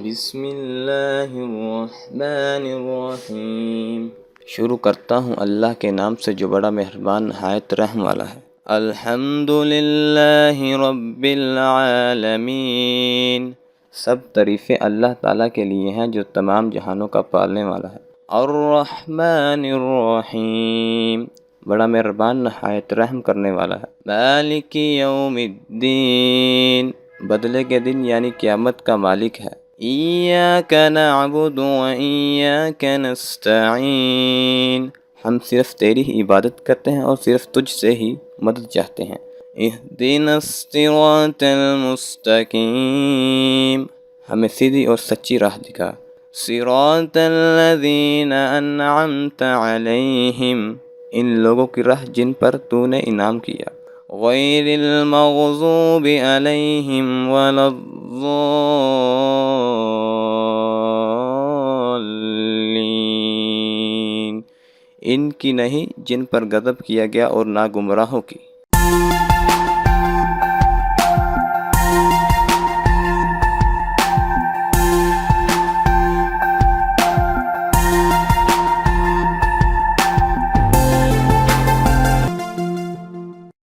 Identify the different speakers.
Speaker 1: بسم اللہ الرحمن الرحیم۔ شروع کرتا ہوں اللہ کے نام سے جو بڑا مہربان نہایت رحم والا ہے۔ الحمد للہ رب العالمین، سب تعریفیں اللہ تعالیٰ کے لیے ہیں جو تمام جہانوں کا پالنے والا ہے۔ الرحمن الرحیم، بڑا مہربان نہایت رحم کرنے والا ہے۔ مالک یوم الدین، بدلے کے دن یعنی قیامت کا مالک ہے۔ ایاک نعبد و ایاک نستعین، ہم صرف تیری ہی عبادت کرتے ہیں اور صرف تجھ سے ہی مدد چاہتے ہیں۔ اہدنا الصراط المستقیم، ہمیں سیدھی اور سچی راہ دکھا۔ صراط الذین انعمت علیہم، ان لوگوں کی راہ جن پر تو نے انعام کیا۔ غیر المغضوب علیہم ولا الضالین، ان کی نہیں جن پر غضب کیا گیا اور نہ گمراہوں کی۔